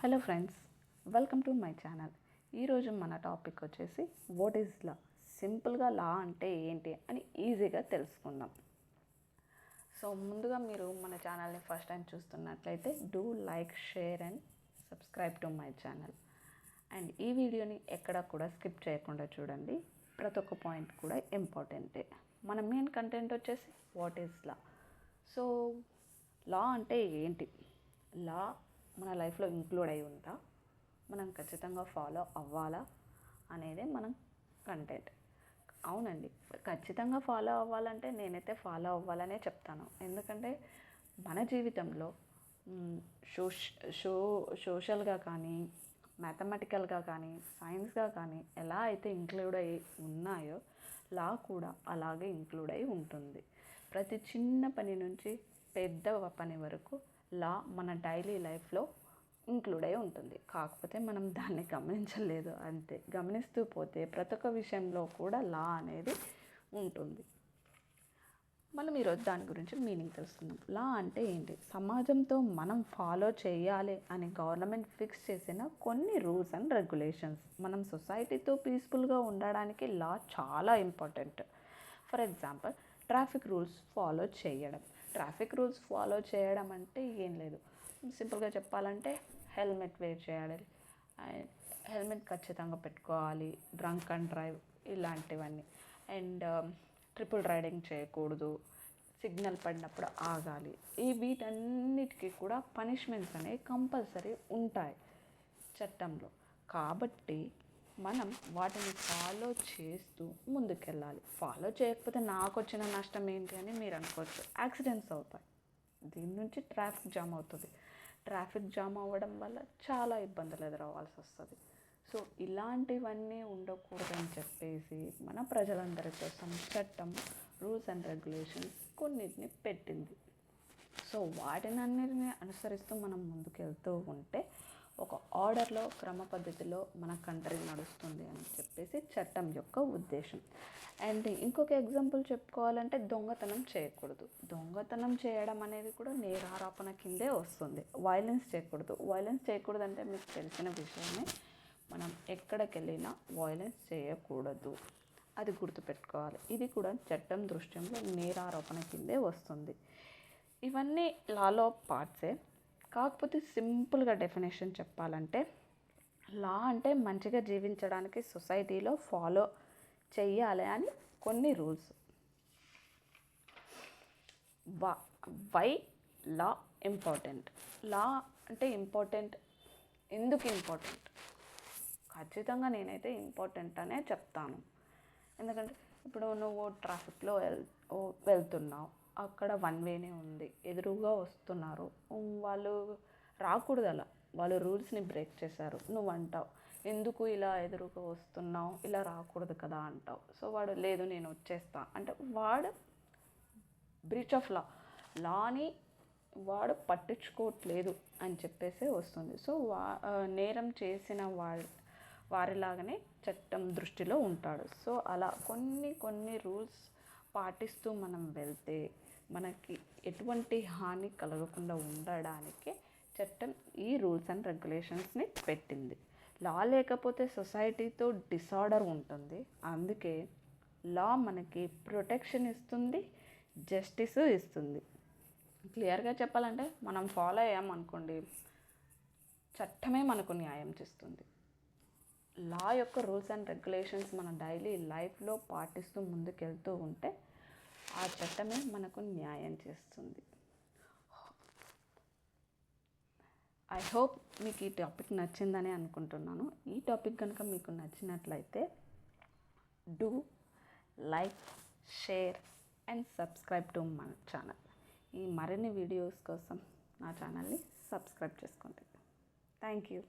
Hello friends, welcome to my channel. ఈరోజు మన topic వచ్చేసి వాట్ ఈజ్ లా. సింపుల్గా లా అంటే ఏంటి అని ఈజీగా తెలుసుకుందాం. సో ముందుగా మీరు మన ఛానల్ని ఫస్ట్ టైం చూస్తున్నట్లయితే do like, share and subscribe to my channel. And ఈ వీడియోని ఎక్కడ కూడా స్కిప్ చేయకుండా చూడండి. ప్రతి ఒక్క పాయింట్ కూడా ఇంపార్టెంటే. మన మెయిన్ కంటెంట్ వచ్చేసి వాట్ ఈజ్ లా. సో లా అంటే ఏంటి? లా మన లైఫ్లో ఇంక్లూడ్ అయి ఉందా, మనం ఖచ్చితంగా ఫాలో అవ్వాలా అనేది మనం కంటెంట్. అవునండి, ఖచ్చితంగా ఫాలో అవ్వాలంటే నేనైతే ఫాలో అవ్వాలనే చెప్తాను. ఎందుకంటే మన జీవితంలో సోషల్గా కానీ, మ్యాథమెటికల్గా కానీ, సైన్స్గా కానీ ఎలా అయితే ఇంక్లూడ్ అయ్యి ఉన్నాయో లా కూడా అలాగే ఇంక్లూడ్ అయి ఉంటుంది. ప్రతి చిన్న పని నుంచి పెద్ద పని వరకు లా మన డైలీ లైఫ్లో ఇంక్లూడ్ అయి ఉంటుంది. కాకపోతే మనం దాన్ని గమనించలేదు అంతే. గమనిస్తూ పోతే ప్రతి ఒక్క విషయంలో కూడా లా అనేది ఉంటుంది. మనం ఈరోజు దాని గురించి మీనింగ్ తెలుసుకుందాం. లా అంటే ఏంటి? సమాజంతో మనం ఫాలో చేయాలి అని గవర్నమెంట్ ఫిక్స్ చేసిన కొన్ని రూల్స్ అండ్ రెగ్యులేషన్స్. మనం సొసైటీతో పీస్ఫుల్గా ఉండడానికి లా చాలా important. For example, traffic rules follow చేయడం. ట్రాఫిక్ రూల్స్ ఫాలో చేయడం అంటే ఏం లేదు, సింపుల్గా చెప్పాలంటే హెల్మెట్ వేర్ చేయాలి, హెల్మెట్ ఖచ్చితంగా పెట్టుకోవాలి, డ్రంక్ అండ్ డ్రైవ్ ఇలాంటివన్నీ. అండ్ ట్రిపుల్ రైడింగ్ చేయకూడదు, సిగ్నల్ పడినప్పుడు ఆగాలి. వీటన్నిటికీ కూడా పనిష్మెంట్స్ అనేవి కంపల్సరీ ఉంటాయి చట్టంలో. కాబట్టి మనం వాటిని ఫాలో చేస్తూ ముందుకెళ్ళాలి. ఫాలో చేయకపోతే నాకు వచ్చిన నష్టం ఏంటి అని మీరు అనుకోవచ్చు. యాక్సిడెంట్స్ అవుతాయి, దీని నుంచి ట్రాఫిక్ జామ్ అవుతుంది. ట్రాఫిక్ జామ్ అవ్వడం వల్ల చాలా ఇబ్బందులు ఎదురవ్వాల్సి వస్తుంది. సో ఇలాంటివన్నీ ఉండకూడదని చెప్పేసి మన ప్రజలందరి కోసం చట్టం, రూల్స్ అండ్ రెగ్యులేషన్స్ కొన్నిటిని పెట్టింది. సో వాటినన్నిటిని అనుసరిస్తూ మనం ముందుకెళ్తూ ఉంటే ఒక ఆర్డర్లో, క్రమ పద్ధతిలో మన కంట్రీ నడుస్తుంది అని చెప్పేసి చట్టం యొక్క ఉద్దేశం. అండ్ ఇంకొక ఎగ్జాంపుల్ చెప్పుకోవాలంటే దొంగతనం చేయకూడదు. దొంగతనం చేయడం అనేది కూడా నేరారోపణ కిందే వస్తుంది. వైలెన్స్ చేయకూడదు అంటే మీకు తెలిసిన విషయమే. మనం ఎక్కడికి వెళ్ళినా వైలెన్స్ చేయకూడదు, అది గుర్తుపెట్టుకోవాలి. ఇది కూడా చట్టం దృష్ట్యంలో నేరారోపణ కిందే వస్తుంది. ఇవన్నీ లాలో పార్ట్సే. కాకపోతే సింపుల్గా డెఫినేషన్ చెప్పాలంటే లా అంటే మంచిగా జీవించడానికి సొసైటీలో ఫాలో చెయ్యాలి అని కొన్ని rules. Why law important? Law అంటే ఇంపార్టెంట్. ఎందుకు ఇంపార్టెంట్? ఖచ్చితంగా నేనైతే ఇంపార్టెంట్ అనే చెప్తాను. ఎందుకంటే ఇప్పుడు నువ్వు ట్రాఫిక్లో వెళ్తున్నావు, అక్కడ వన్ వేనే ఉంది, ఎదురుగా వస్తున్నారు, వాళ్ళు రాకూడదు, అలా వాళ్ళు రూల్స్ని బ్రేక్ చేశారు. నువ్వు అంటావు, ఎందుకు ఇలా ఎదురుగా వస్తున్నావు, ఇలా రాకూడదు కదా అంటావు. సో వాడు లేదు నేను వచ్చేస్తా అంటే వాడు బ్రీచ్ ఆఫ్ లాని వాడు పట్టించుకోవట్లేదు అని చెప్పేసి వస్తుంది. సో నేరం చేసిన వారిలాగానే చట్టం దృష్టిలో ఉంటాడు. సో అలా కొన్ని రూల్స్ పాటిస్తూ మనం వెళ్తే మనకి ఎటువంటి హాని కలగకుండా ఉండడానికి చట్టం ఈ రూల్స్ అండ్ రెగ్యులేషన్స్ని పెట్టింది. లా లేకపోతే సొసైటీతో డిసార్డర్ ఉంటుంది. అందుకే లా మనకి ప్రొటెక్షన్ ఇస్తుంది, జస్టిస్ ఇస్తుంది. క్లియర్గా చెప్పాలంటే మనం ఫాలో అయ్యామనుకోండి, చట్టమే మనకు న్యాయం చేస్తుంది. లా యొక్క రూల్స్ అండ్ రెగ్యులేషన్స్ మన డైలీ లైఫ్లో పాటిస్తూ ముందుకెళ్తూ ఉంటే ఆ చట్టమే మనకు న్యాయం చేస్తుంది. ఐ హోప్ మీకు ఈ టాపిక్ నచ్చిందని అనుకుంటున్నాను. ఈ టాపిక్ కనుక మీకు నచ్చినట్లయితే do like, share and subscribe to my channel. ఈ మరిన్ని వీడియోస్ కోసం నా ఛానల్ని సబ్స్క్రైబ్ చేసుకోండి. Thank you.